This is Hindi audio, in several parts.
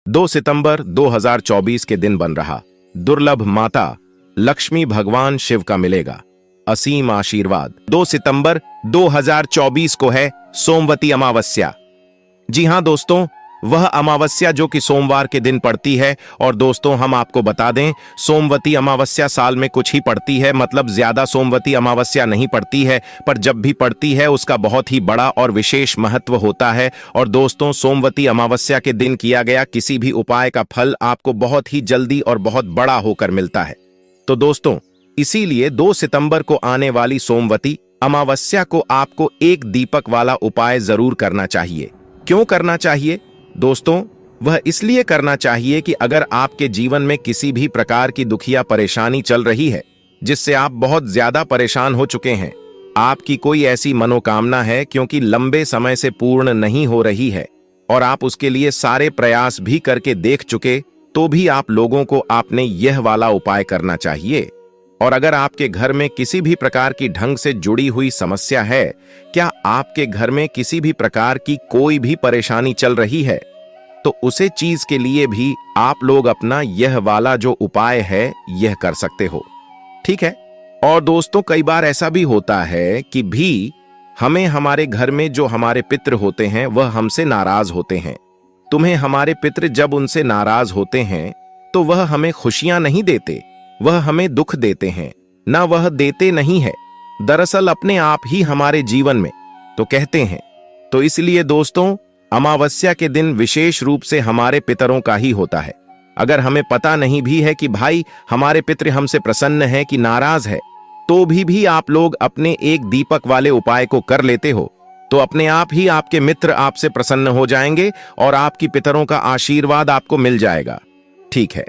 2 सितंबर 2024 के दिन बन रहा दुर्लभ माता लक्ष्मी भगवान शिव का मिलेगा असीम आशीर्वाद। 2 सितंबर 2024 को है सोमवती अमावस्या। जी हां दोस्तों, वह अमावस्या जो कि सोमवार के दिन पड़ती है। और दोस्तों हम आपको बता दें, सोमवती अमावस्या साल में कुछ ही पड़ती है, मतलब ज्यादा सोमवती अमावस्या नहीं पड़ती है, पर जब भी पड़ती है उसका बहुत ही बड़ा और विशेष महत्व होता है। और दोस्तों, सोमवती अमावस्या के दिन किया गया किसी भी उपाय का फल आपको बहुत ही जल्दी और बहुत बड़ा होकर मिलता है। तो दोस्तों, इसीलिए 2 सितंबर को आने वाली सोमवती अमावस्या को आपको एक दीपक वाला उपाय जरूर करना चाहिए। क्यों करना चाहिए दोस्तों? वह इसलिए करना चाहिए कि अगर आपके जीवन में किसी भी प्रकार की दुखिया परेशानी चल रही है, जिससे आप बहुत ज्यादा परेशान हो चुके हैं, आपकी कोई ऐसी मनोकामना है क्योंकि लंबे समय से पूर्ण नहीं हो रही है और आप उसके लिए सारे प्रयास भी करके देख चुके, तो भी आप लोगों को आपने यह वाला उपाय करना चाहिए। और अगर आपके घर में किसी भी प्रकार की ढंग से जुड़ी हुई समस्या है, क्या आपके घर में किसी भी प्रकार की कोई भी परेशानी चल रही है, तो उसे चीज के लिए भी आप लोग अपना यह वाला जो उपाय है यह कर सकते हो। ठीक है। और दोस्तों, कई बार ऐसा भी होता है कि भी हमें हमारे घर में जो हमारे पितृ होते हैं वह हमसे नाराज होते हैं। तुम्हें हमारे पितृ जब उनसे नाराज होते हैं तो वह हमें खुशियां नहीं देते, वह हमें दुख देते हैं, ना वह देते नहीं है, दरअसल अपने आप ही हमारे जीवन में तो कहते हैं। तो इसलिए दोस्तों, अमावस्या के दिन विशेष रूप से हमारे पितरों का ही होता है। अगर हमें पता नहीं भी है कि भाई हमारे पितृ हमसे प्रसन्न है कि नाराज है, तो भी आप लोग अपने एक दीपक वाले उपाय को कर लेते हो, तो अपने आप ही आपके मित्र आपसे प्रसन्न हो जाएंगे और आपकी पितरों का आशीर्वाद आपको मिल जाएगा। ठीक है।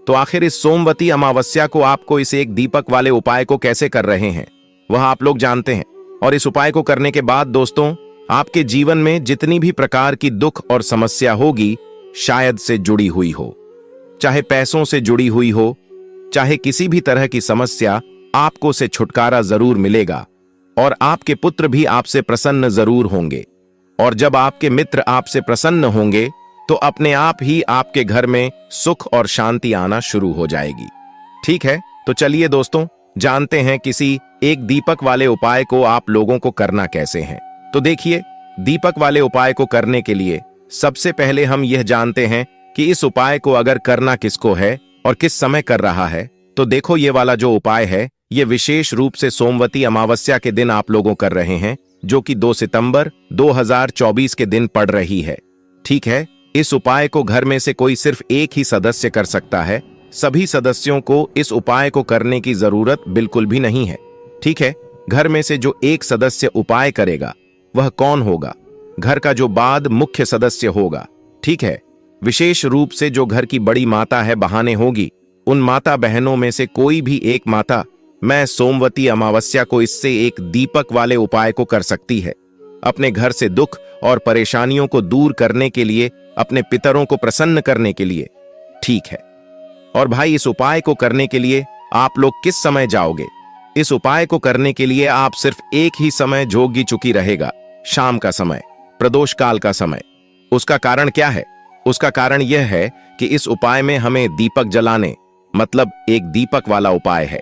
तो आखिर इस सोमवती अमावस्या को आपको इस एक दीपक वाले उपाय को कैसे कर रहे हैं वह आप लोग जानते हैं। और इस उपाय को करने के बाद दोस्तों, आपके जीवन में जितनी भी प्रकार की दुख और समस्या होगी, शायद से जुड़ी हुई हो, चाहे पैसों से जुड़ी हुई हो, चाहे किसी भी तरह की समस्या, आपको से छुटकारा जरूर मिलेगा और आपके पुत्र भी आपसे प्रसन्न जरूर होंगे। और जब आपके मित्र आपसे प्रसन्न होंगे तो अपने आप ही आपके घर में सुख और शांति आना शुरू हो जाएगी। ठीक है। तो चलिए दोस्तों, जानते हैं किसी एक दीपक वाले उपाय को आप लोगों को करना कैसे है। तो देखिए, दीपक वाले उपाय को करने के लिए सबसे पहले हम यह जानते हैं कि इस उपाय को अगर करना किसको है और किस समय कर रहा है। तो देखो, ये वाला जो उपाय है ये विशेष रूप से सोमवती अमावस्या के दिन आप लोगों कर रहे हैं, जो कि 2 सितंबर 2024 के दिन पड़ रही है। ठीक है। इस उपाय को घर में से कोई सिर्फ एक ही सदस्य कर सकता है, सभी सदस्यों को इस उपाय को करने की जरूरत बिल्कुल भी नहीं है। ठीक है। घर में से जो एक सदस्य उपाय करेगा वह कौन होगा? घर का जो बाद मुख्य सदस्य होगा। ठीक है। विशेष रूप से जो घर की बड़ी माता है बहाने होगी, उन माता बहनों में से कोई भी एक माता मैं सोमवती अमावस्या को इससे एक दीपक वाले उपाय को कर सकती है, अपने घर से दुख और परेशानियों को दूर करने के लिए, अपने पितरों को प्रसन्न करने के लिए। ठीक है। और भाई, इस उपाय को करने के लिए आप लोग किस समय जाओगे? इस उपाय को करने के लिए आप सिर्फ एक ही समय जोगी चुकी रहेगा, शाम का समय, प्रदोष काल का समय। उसका कारण क्या है? उसका कारण यह है कि इस उपाय में हमें दीपक जलाने, मतलब एक दीपक वाला उपाय है,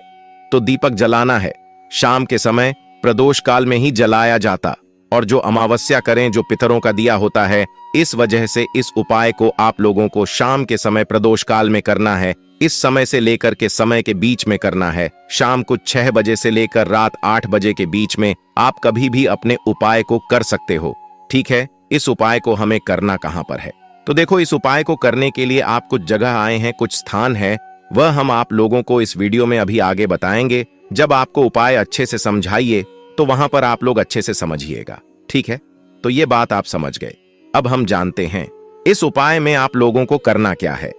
तो दीपक जलाना है। शाम के समय प्रदोष काल में ही जलाया जाता, और जो अमावस्या करें जो पितरों का दिया होता है, इस वजह से इस उपाय को आप लोगों को शाम के समय प्रदोष काल में करना है। इस समय से लेकर के समय के बीच में करना है। शाम को 6 बजे से लेकर रात 8 बजे के बीच में आप कभी भी अपने उपाय को कर सकते हो। ठीक है। इस उपाय को हमें करना कहां पर है? तो देखो, इस उपाय को करने के लिए आप कुछ जगह आए हैं, कुछ स्थान है, वह हम आप लोगों को इस वीडियो में अभी आगे बताएंगे। जब आपको उपाय अच्छे से समझाइए तो वहां पर आप लोग अच्छे से समझिएगा। ठीक है। तो ये बात आप समझ गए। अब हम जानते हैं इस उपाय में आप लोगों को करना क्या है।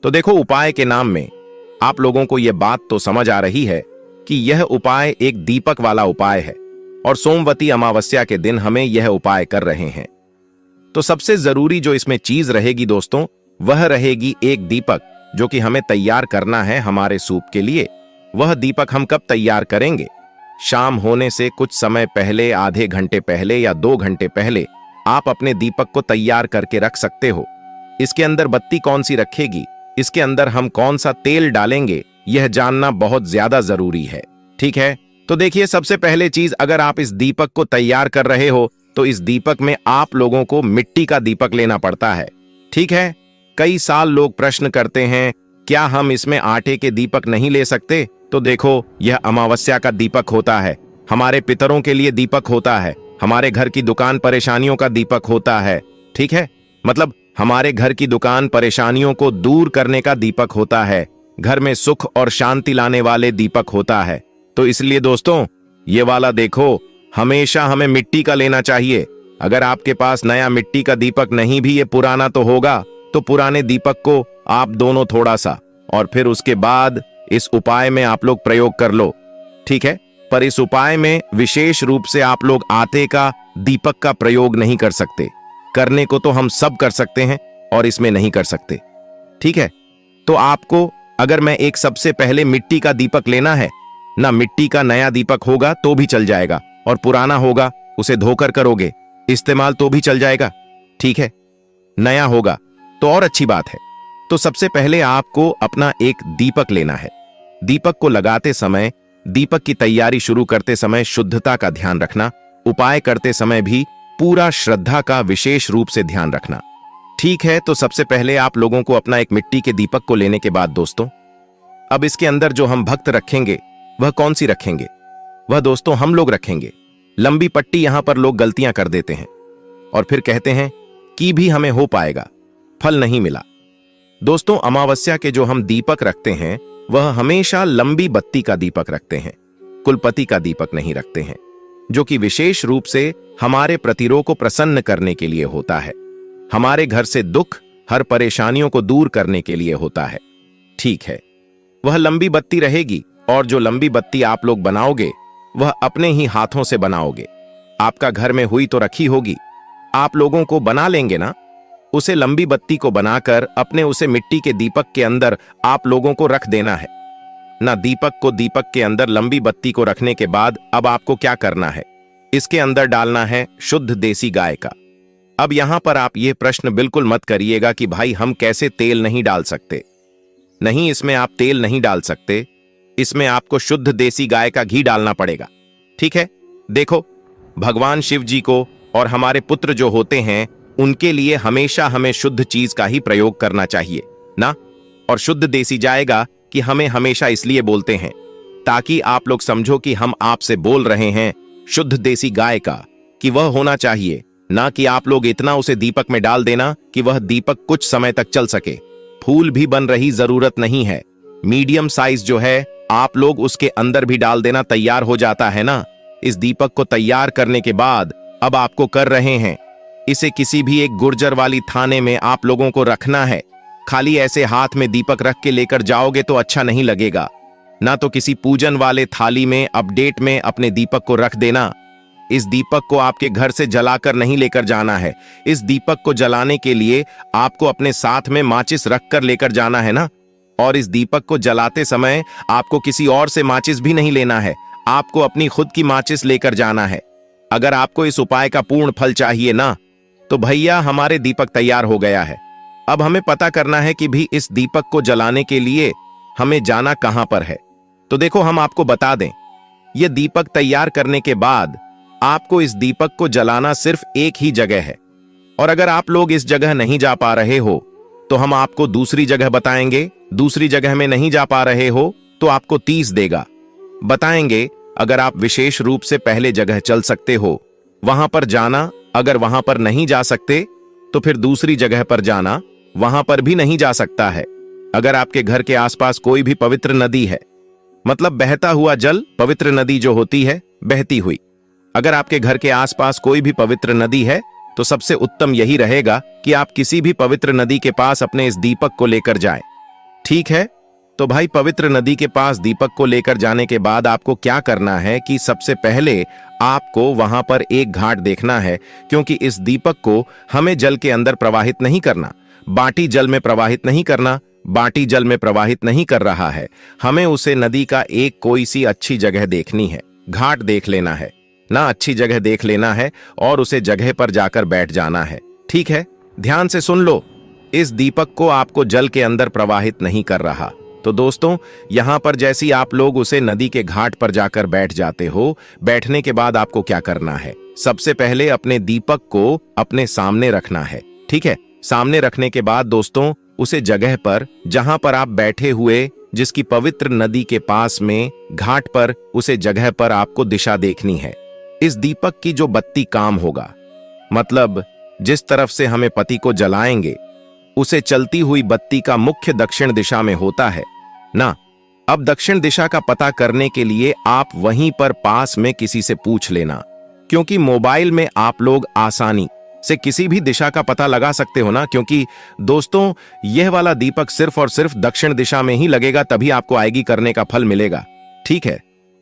तो देखो, उपाय के नाम में आप लोगों को यह बात तो समझ आ रही है कि यह उपाय एक दीपक वाला उपाय है और सोमवती अमावस्या के दिन हमें यह उपाय कर रहे हैं। तो सबसे जरूरी जो इसमें चीज रहेगी दोस्तों, वह रहेगी एक दीपक, जो कि हमें तैयार करना है हमारे सूप के लिए। वह दीपक हम कब तैयार करेंगे? शाम होने से कुछ समय पहले, आधे घंटे पहले या 2 घंटे पहले आप अपने दीपक को तैयार करके रख सकते हो। इसके अंदर बत्ती कौन सी रखेगी, इसके अंदर हम कौन सा तेल डालेंगे, यह जानना बहुत ज्यादा जरूरी है। ठीक है, तो देखिए, सबसे पहले चीज, अगर आप इस दीपक को तैयार कर रहे हो तो इस दीपक में आप लोगों को मिट्टी का दीपक लेना पड़ता है। ठीक है, कई साल लोग प्रश्न करते हैं क्या हम इसमें आटे के दीपक नहीं ले सकते। तो देखो, यह अमावस्या का दीपक होता है, हमारे पितरों के लिए दीपक होता है, हमारे घर की दुकान परेशानियों का दीपक होता है। ठीक है, मतलब हमारे घर की दुकान परेशानियों को दूर करने का दीपक होता है, घर में सुख और शांति लाने वाले दीपक होता है। तो इसलिए दोस्तों, ये वाला देखो, हमेशा हमें मिट्टी का लेना चाहिए। अगर आपके पास नया मिट्टी का दीपक नहीं भी, ये पुराना तो होगा, तो पुराने दीपक को आप दोनों थोड़ा सा, और फिर उसके बाद इस उपाय में आप लोग प्रयोग कर लो। ठीक है, पर इस उपाय में विशेष रूप से आप लोग आटे का दीपक का प्रयोग नहीं कर सकते। करने को तो हम सब कर सकते हैं और इसमें नहीं कर सकते। ठीक है, तो आपको अगर मैं एक सबसे पहले मिट्टी का दीपक लेना है ना, मिट्टी का नया दीपक होगा तो भी चल जाएगा, और पुराना होगा उसे धोकर करोगे इस्तेमाल तो भी चल जाएगा। ठीक है, नया होगा तो और अच्छी बात है। तो सबसे पहले आपको अपना एक दीपक लेना है। दीपक को लगाते समय, दीपक की तैयारी शुरू करते समय शुद्धता का ध्यान रखना, उपाय करते समय भी पूरा श्रद्धा का विशेष रूप से ध्यान रखना। ठीक है, तो सबसे पहले आप लोगों को अपना एक मिट्टी के दीपक को लेने के बाद दोस्तों, अब इसके अंदर जो हम भक्त रखेंगे वह कौन सी रखेंगे, वह दोस्तों हम लोग रखेंगे लंबी पट्टी। यहां पर लोग गलतियां कर देते हैं और फिर कहते हैं कि भी हमें हो पाएगा, फल नहीं मिला। दोस्तों, अमावस्या के जो हम दीपक रखते हैं वह हमेशा लंबी बत्ती का दीपक रखते हैं, कुलपति का दीपक नहीं रखते हैं, जो कि विशेष रूप से हमारे प्रतिरोध को प्रसन्न करने के लिए होता है, हमारे घर से दुख, हर परेशानियों को दूर करने के लिए होता है। ठीक है, वह लंबी बत्ती रहेगी, और जो लंबी बत्ती आप लोग बनाओगे वह अपने ही हाथों से बनाओगे। आपका घर में हुई तो रखी होगी, आप लोगों को बना लेंगे ना, उसे लंबी बत्ती को बनाकर अपने उसे मिट्टी के दीपक के अंदर आप लोगों को रख देना है ना। दीपक को दीपक के अंदर लंबी बत्ती को रखने के बाद अब आपको क्या करना है, इसके अंदर डालना है शुद्ध देसी गाय का। अब यहां पर आप ये प्रश्न बिल्कुल मत करिएगा कि भाई हम कैसे तेल नहीं डाल सकते। नहीं, इसमें आप तेल नहीं डाल सकते, इसमें आपको शुद्ध देसी गाय का घी डालना पड़ेगा। ठीक है, देखो, भगवान शिव जी को और हमारे पुत्र जो होते हैं उनके लिए हमेशा हमें शुद्ध चीज का ही प्रयोग करना चाहिए ना। और शुद्ध देसी जाएगा कि हमें हमेशा इसलिए बोलते हैं ताकि आप लोग समझो कि हम आपसे बोल रहे हैं शुद्ध देसी गाय का, कि वह होना चाहिए, ना कि आप लोग इतना उसे दीपक में डाल देना कि वह दीपक कुछ समय तक चल सके। फूल भी बन रही जरूरत नहीं है, मीडियम साइज जो है आप लोग उसके अंदर भी डाल देना, तैयार हो जाता है ना। इस दीपक को तैयार करने के बाद अब आपको कर रहे हैं, इसे किसी भी एक गुर्जर वाली थाने में आप लोगों को रखना है। खाली ऐसे हाथ में दीपक रख के लेकर जाओगे तो अच्छा नहीं लगेगा ना, तो किसी पूजन वाले थाली में अपडेट में अपने दीपक को रख देना। इस दीपक को आपके घर से जलाकर नहीं लेकर जाना है, इस दीपक को जलाने के लिए आपको अपने साथ में माचिस रखकर लेकर जाना है ना। और इस दीपक को जलाते समय आपको किसी और से माचिस भी नहीं लेना है, आपको अपनी खुद की माचिस लेकर जाना है। अगर आपको इस उपाय का पूर्ण फल चाहिए ना, तो भैया हमारे दीपक तैयार हो गया है। अब हमें पता करना है कि भी इस दीपक को जलाने के लिए हमें जाना कहां पर है। तो देखो, हम आपको बता दें, यह दीपक तैयार करने के बाद आपको इस दीपक को जलाना सिर्फ एक ही जगह है। और अगर आप लोग इस जगह नहीं जा पा रहे हो तो हम आपको दूसरी जगह बताएंगे। दूसरी जगह में नहीं जा पा रहे हो तो आपको 30 देगा बताएंगे। अगर आप विशेष रूप से पहले जगह चल सकते हो वहां पर जाना, अगर वहां पर नहीं जा सकते तो फिर दूसरी जगह पर जाना, वहां पर भी नहीं जा सकता है। अगर आपके घर के आसपास कोई भी पवित्र नदी है, मतलब बहता हुआ जल, पवित्र नदी जो होती है बहती हुई, अगर आपके घर के आसपास कोई भी पवित्र नदी है तो सबसे उत्तम यही रहेगा कि आप किसी भी पवित्र नदी के पास अपने इस दीपक को लेकर जाएं। ठीक है, तो भाई पवित्र नदी के पास दीपक को लेकर जाने के बाद आपको क्या करना है कि सबसे पहले आपको वहां पर एक घाट देखना है, क्योंकि इस दीपक को हमें जल के अंदर प्रवाहित नहीं करना, बाटी जल में प्रवाहित नहीं करना। बाटी जल में प्रवाहित नहीं कर रहा है, हमें उसे नदी का एक कोई सी अच्छी जगह देखनी है, घाट देख लेना है ना, अच्छी जगह देख लेना है और उसे जगह पर जाकर बैठ जाना है। ठीक है, ध्यान से सुन लो, इस दीपक को आपको जल के अंदर प्रवाहित नहीं कर रहा। तो दोस्तों, यहां पर जैसी आप लोग उसे नदी के घाट पर जाकर बैठ जाते हो, बैठने के बाद आपको क्या करना है? सबसे पहले अपने दीपक को अपने सामने रखना है। ठीक है, सामने रखने के बाद दोस्तों, उसे जगह पर जहां पर आप बैठे हुए, जिसकी पवित्र नदी के पास में घाट पर, उसे जगह पर आपको दिशा देखनी है। इस दीपक की जो बत्ती काम होगा, मतलब जिस तरफ से हमें पति को जलाएंगे, उसे चलती हुई बत्ती का मुख्य दक्षिण दिशा में होता है ना। अब दक्षिण दिशा का पता करने के लिए आप वहीं पर पास में किसी से पूछ लेना, क्योंकि मोबाइल में आप लोग आसानी से किसी भी दिशा का पता लगा सकते हो ना। क्योंकि दोस्तों, यह वाला दीपक सिर्फ और सिर्फ दक्षिण दिशा में ही लगेगा, तभी आपको आएगी करने का फल मिलेगा। ठीक है,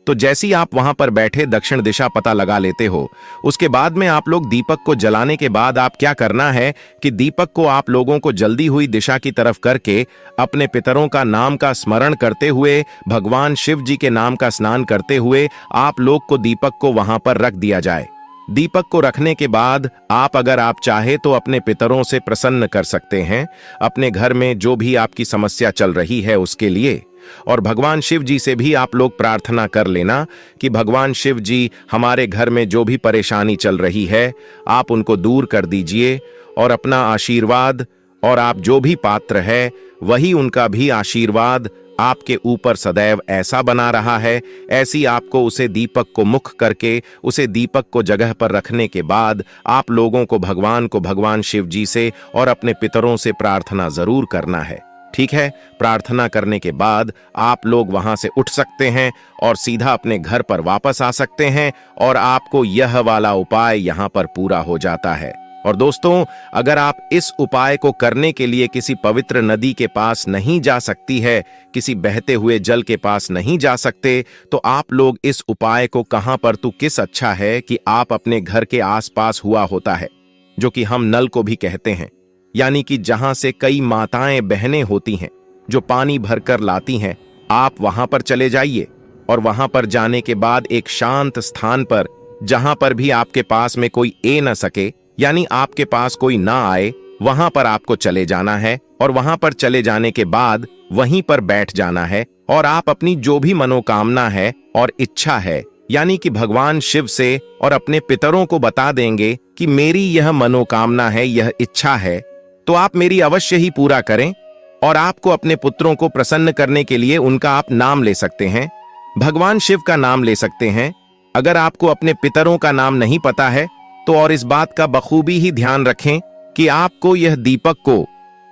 तो जैसी आप वहां पर बैठे दक्षिण दिशा पता लगा लेते हो, उसके बाद में आप लोग दीपक को जलाने के बाद आप क्या करना है कि दीपक को आप लोगों को जल्दी हुई दिशा की तरफ करके अपने पितरों का नाम का स्मरण करते हुए, भगवान शिव जी के नाम का स्नान करते हुए आप लोग को दीपक को वहां पर रख दिया जाए। दीपक को रखने के बाद आप अगर आप चाहे तो अपने पितरों से प्रसन्न कर सकते हैं, अपने घर में जो भी आपकी समस्या चल रही है उसके लिए। और भगवान शिव जी से भी आप लोग प्रार्थना कर लेना कि भगवान शिव जी, हमारे घर में जो भी परेशानी चल रही है आप उनको दूर कर दीजिए, और अपना आशीर्वाद, और आप जो भी पात्र है वही उनका भी आशीर्वाद आपके ऊपर सदैव ऐसा बना रहा है। ऐसी आपको उसे दीपक को मुख करके, उसे दीपक को जगह पर रखने के बाद आप लोगों को भगवान शिव जी से और अपने पितरों से प्रार्थना जरूर करना है। ठीक है, प्रार्थना करने के बाद आप लोग वहां से उठ सकते हैं और सीधा अपने घर पर वापस आ सकते हैं, और आपको यह वाला उपाय यहां पर पूरा हो जाता है। और दोस्तों, अगर आप इस उपाय को करने के लिए किसी पवित्र नदी के पास नहीं जा सकती है, किसी बहते हुए जल के पास नहीं जा सकते, तो आप लोग इस उपाय को कहां पर तो किस अच्छा है कि आप अपने घर के आसपास हुआ होता है, जो कि हम नल को भी कहते हैं, यानी कि जहां से कई माताएं बहनें होती हैं जो पानी भरकर लाती हैं, आप वहां पर चले जाइए। और वहां पर जाने के बाद एक शांत स्थान पर, जहां पर भी आपके पास में कोई न सके, यानी आपके पास कोई ना आए, वहां पर आपको चले जाना है। और वहां पर चले जाने के बाद वहीं पर बैठ जाना है, और आप अपनी जो भी मनोकामना है और इच्छा है, यानी कि भगवान शिव से और अपने पितरों को बता देंगे कि मेरी यह मनोकामना है, यह इच्छा है, तो आप मेरी अवश्य ही पूरा करें। और आपको अपने पुत्रों को प्रसन्न करने के लिए उनका आप नाम ले सकते हैं, भगवान शिव का नाम ले सकते हैं। अगर आपको अपने पितरों का नाम नहीं पता है तो और इस बात का बखूबी ही ध्यान रखें कि आपको यह दीपक को,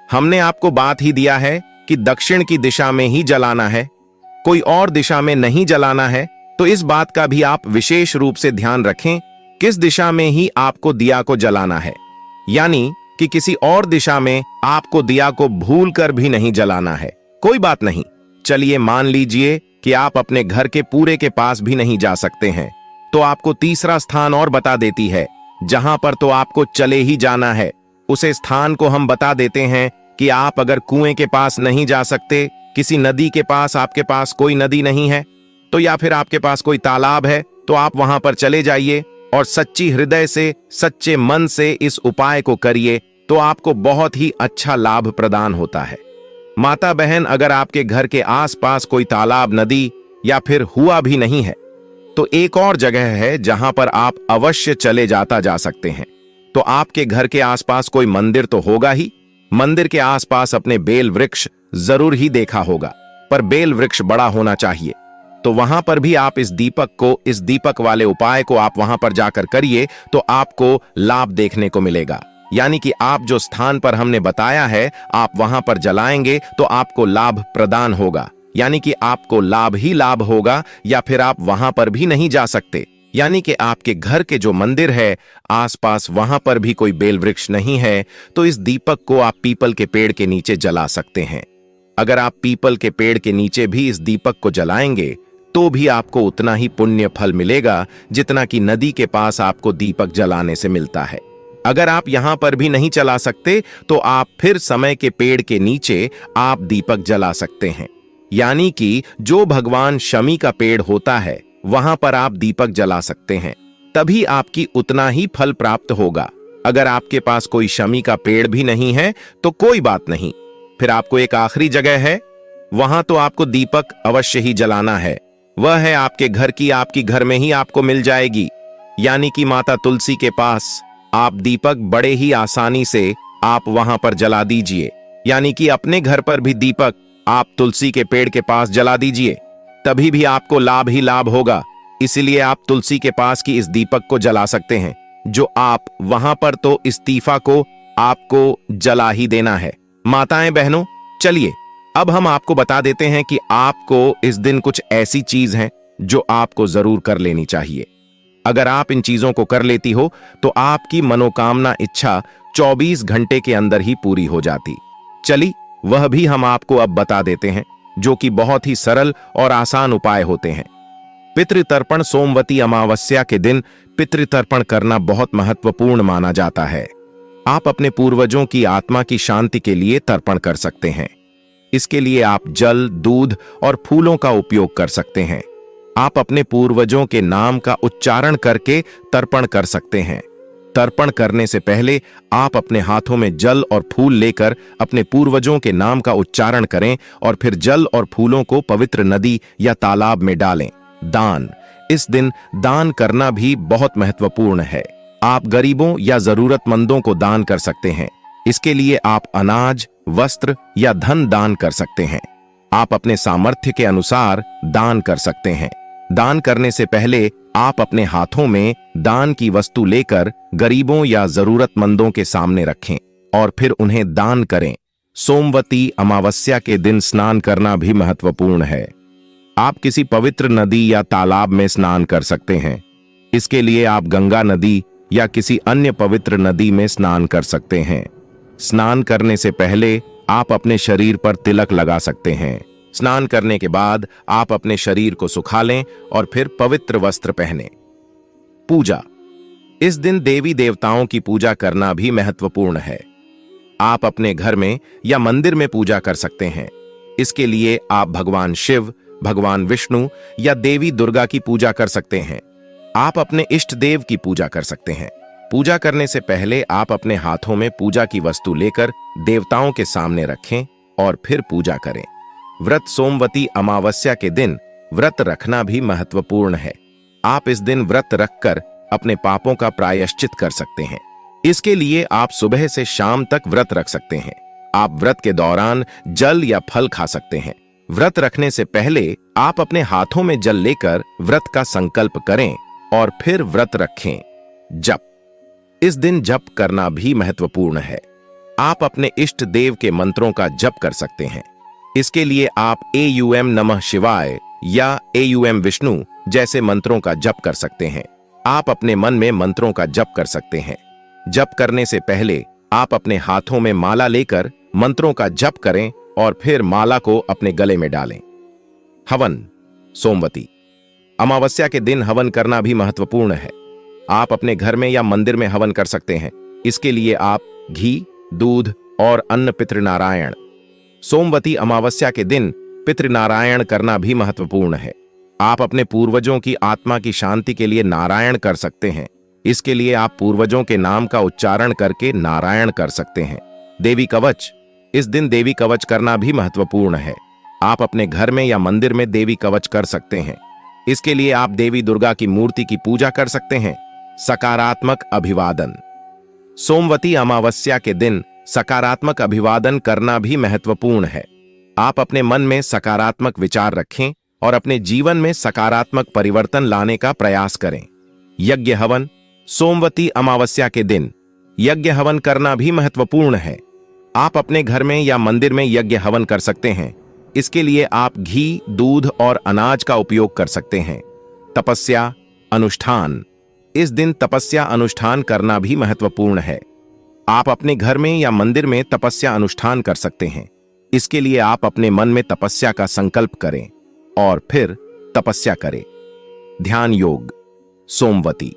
हमने आपको बात ही दिया है कि दक्षिण की दिशा में ही जलाना है, कोई और दिशा में नहीं जलाना है। तो इस बात का भी आप विशेष रूप से ध्यान रखें, किस दिशा में ही आपको दिया को जलाना है, यानी कि किसी और दिशा में आपको दिया को भूलकर भी नहीं जलाना है। कोई बात नहीं, चलिए मान लीजिए कि आप अपने घर के पूरे के पास भी नहीं जा सकते हैं, तो आपको तीसरा स्थान और बता देती है, जहां पर तो आपको चले ही जाना है। उसे स्थान को हम बता देते हैं कि आप अगर कुएं के पास नहीं जा सकते, किसी नदी के पास, आपके पास कोई नदी नहीं है, तो या फिर आपके पास कोई तालाब है, तो आप वहां पर चले जाइए और सच्ची हृदय से, सच्चे मन से इस उपाय को करिए, तो आपको बहुत ही अच्छा लाभ प्रदान होता है। माता बहन, अगर आपके घर के आसपास कोई तालाब, नदी या फिर हुआ भी नहीं है, तो एक और जगह है जहां पर आप अवश्य चले जा सकते हैं। तो आपके घर के आसपास कोई मंदिर तो होगा ही। मंदिर के आसपास अपने बेल वृक्ष जरूर ही देखा होगा, पर बेल वृक्ष बड़ा होना चाहिए। तो वहां पर भी आप इस दीपक वाले उपाय को आप वहां पर जाकर करिए, तो आपको लाभ देखने को मिलेगा। यानी कि आप जो स्थान पर हमने बताया है, आप वहां पर जलाएंगे तो आपको लाभ प्रदान होगा, यानी कि आपको लाभ ही लाभ होगा। या फिर आप वहां पर भी नहीं जा सकते, यानी कि आपके घर के जो मंदिर है आसपास, वहां पर भी कोई बेल वृक्ष नहीं है, तो इस दीपक को आप पीपल के पेड़ के नीचे जला सकते हैं। अगर आप पीपल के पेड़ के नीचे भी इस दीपक को जलाएंगे तो भी आपको उतना ही पुण्य फल मिलेगा जितना कि नदी के पास आपको दीपक जलाने से मिलता है। अगर आप यहां पर भी नहीं चला सकते तो आप फिर समय के पेड़ के नीचे आप दीपक जला सकते हैं, यानी कि जो भगवान शमी का पेड़ होता है वहां पर आप दीपक जला सकते हैं, तभी आपकी उतना ही फल प्राप्त होगा। अगर आपके पास कोई शमी का पेड़ भी नहीं है तो कोई बात नहीं, फिर आपको एक आखिरी जगह है, वहां तो आपको दीपक अवश्य ही जलाना है। वह है आपके घर की, आपकी घर में ही आपको मिल जाएगी, यानी कि माता तुलसी के पास। आप दीपक बड़े ही आसानी से आप वहां पर जला दीजिए, यानी कि अपने घर पर भी दीपक आप तुलसी के पेड़ के पास जला दीजिए, तभी भी आपको लाभ ही लाभ होगा। इसलिए आप तुलसी के पास की इस दीपक को जला सकते हैं, जो आप वहां पर तो इस्तीफा को आपको जला ही देना है। माताएं बहनों, चलिए अब हम आपको बता देते हैं कि आपको इस दिन कुछ ऐसी चीज है जो आपको जरूर कर लेनी चाहिए। अगर आप इन चीजों को कर लेती हो तो आपकी मनोकामना इच्छा 24 घंटे के अंदर ही पूरी हो जाती। चलिए वह भी हम आपको अब बता देते हैं, जो कि बहुत ही सरल और आसान उपाय होते हैं। पितृतर्पण। सोमवती अमावस्या के दिन पितृतर्पण करना बहुत महत्वपूर्ण माना जाता है। आप अपने पूर्वजों की आत्मा की शांति के लिए तर्पण कर सकते हैं। इसके लिए आप जल, दूध और फूलों का उपयोग कर सकते हैं। आप अपने पूर्वजों के नाम का उच्चारण करके तर्पण कर सकते हैं। तर्पण करने से पहले आप अपने हाथों में जल और फूल लेकर अपने पूर्वजों के नाम का उच्चारण करें और फिर जल और फूलों को पवित्र नदी या तालाब में डालें। दान। इस दिन दान करना भी बहुत महत्वपूर्ण है। आप गरीबों या जरूरतमंदों को दान कर सकते हैं। इसके लिए आप अनाज, वस्त्र या धन दान कर सकते हैं। आप अपने सामर्थ्य के अनुसार दान कर सकते हैं। दान करने से पहले आप अपने हाथों में दान की वस्तु लेकर गरीबों या जरूरतमंदों के सामने रखें और फिर उन्हें दान करें। सोमवती अमावस्या के दिन स्नान करना भी महत्वपूर्ण है। आप किसी पवित्र नदी या तालाब में स्नान कर सकते हैं। इसके लिए आप गंगा नदी या किसी अन्य पवित्र नदी में स्नान कर सकते हैं। स्नान करने से पहले आप अपने शरीर पर तिलक लगा सकते हैं। स्नान करने के बाद आप अपने शरीर को सुखा लें और फिर पवित्र वस्त्र पहनें। पूजा। इस दिन देवी देवताओं की पूजा करना भी महत्वपूर्ण है। आप अपने घर में या मंदिर में पूजा कर सकते हैं। इसके लिए आप भगवान शिव, भगवान विष्णु या देवी दुर्गा की पूजा कर सकते हैं। आप अपने इष्ट देव की पूजा कर सकते हैं। पूजा करने से पहले आप अपने हाथों में पूजा की वस्तु लेकर देवताओं के सामने रखें और फिर पूजा करें। व्रत। सोमवती अमावस्या के दिन व्रत रखना भी महत्वपूर्ण है। आप इस दिन व्रत रखकर अपने पापों का प्रायश्चित कर सकते हैं। इसके लिए आप सुबह से शाम तक व्रत रख सकते हैं। आप व्रत के दौरान जल या फल खा सकते हैं। व्रत रखने से पहले आप अपने हाथों में जल लेकर व्रत का संकल्प करें और फिर व्रत रखें। जप। इस दिन जप करना भी महत्वपूर्ण है। आप अपने इष्ट देव के मंत्रों का जप कर सकते हैं। इसके लिए आप एयूएम नमः शिवाय या एयूएम विष्णु जैसे मंत्रों का जप कर सकते हैं। आप अपने मन में मंत्रों का जप कर सकते हैं। जप करने से पहले आप अपने हाथों में माला लेकर मंत्रों का जप करें और फिर माला को अपने गले में डालें। हवन। सोमवती अमावस्या के दिन हवन करना भी महत्वपूर्ण है। आप अपने घर में या मंदिर में हवन कर सकते हैं। इसके लिए आप घी, दूध और अन्न पितृनारायण। सोमवती अमावस्या के दिन पितृनारायण करना भी महत्वपूर्ण है। आप अपने पूर्वजों की आत्मा की शांति के लिए नारायण कर सकते हैं। इसके लिए आप पूर्वजों के नाम का उच्चारण करके नारायण कर सकते हैं। देवी कवच। इस दिन देवी कवच करना भी महत्वपूर्ण है। आप अपने घर में या मंदिर में देवी कवच कर सकते हैं। इसके लिए आप देवी दुर्गा की मूर्ति की पूजा कर सकते हैं। सकारात्मक अभिवादन। सोमवती अमावस्या के दिन सकारात्मक अभिवादन करना भी महत्वपूर्ण है। आप अपने मन में सकारात्मक विचार रखें और अपने जीवन में सकारात्मक परिवर्तन लाने का प्रयास करें। यज्ञ हवन। सोमवती अमावस्या के दिन यज्ञ हवन करना भी महत्वपूर्ण है। आप अपने घर में या मंदिर में यज्ञ हवन कर सकते हैं। इसके लिए आप घी, दूध और अनाज का उपयोग कर सकते हैं। तपस्या अनुष्ठान। इस दिन तपस्या अनुष्ठान करना भी महत्वपूर्ण है। आप अपने घर में या मंदिर में तपस्या अनुष्ठान कर सकते हैं। इसके लिए आप अपने मन में तपस्या का संकल्प करें और फिर तपस्या करें। ध्यान योग। सोमवती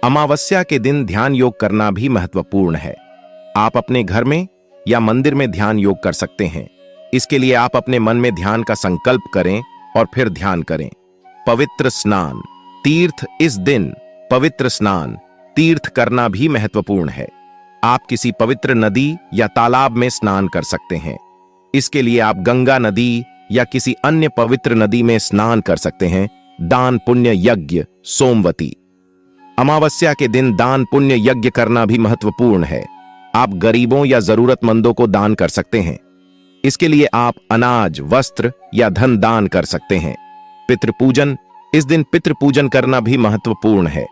अमावस्या के दिन ध्यान योग करना भी महत्वपूर्ण है। आप अपने घर में या मंदिर में ध्यान योग कर सकते हैं। इसके लिए आप अपने मन में ध्यान का संकल्प करें और फिर ध्यान करें। पवित्र स्नान। तीर्थ। इस दिन पवित्र स्नान, तीर्थ करना भी महत्वपूर्ण है। आप किसी पवित्र नदी या तालाब में स्नान कर सकते हैं। इसके लिए आप गंगा नदी या किसी अन्य पवित्र नदी में स्नान कर सकते हैं। दान पुण्य यज्ञ सोमवती। अमावस्या के दिन दान पुण्य यज्ञ करना भी महत्वपूर्ण है। आप गरीबों या जरूरतमंदों को दान कर सकते हैं। इसके लिए आप अनाज, वस्त्र या धन दान कर सकते हैं। पितृपूजन। इस दिन पितृपूजन करना भी महत्वपूर्ण है।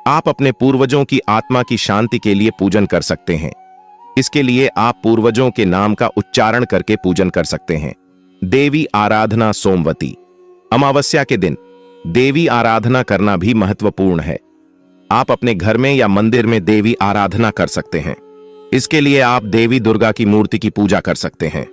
आप अपने पूर्वजों की आत्मा की शांति के लिए पूजन कर सकते हैं। इसके लिए आप पूर्वजों के नाम का उच्चारण करके पूजन कर सकते हैं। देवी आराधना सोमवती। अमावस्या के दिन देवी आराधना करना भी महत्वपूर्ण है। आप अपने घर में या मंदिर में देवी आराधना कर सकते हैं। इसके लिए आप देवी दुर्गा की मूर्ति की पूजा कर सकते हैं।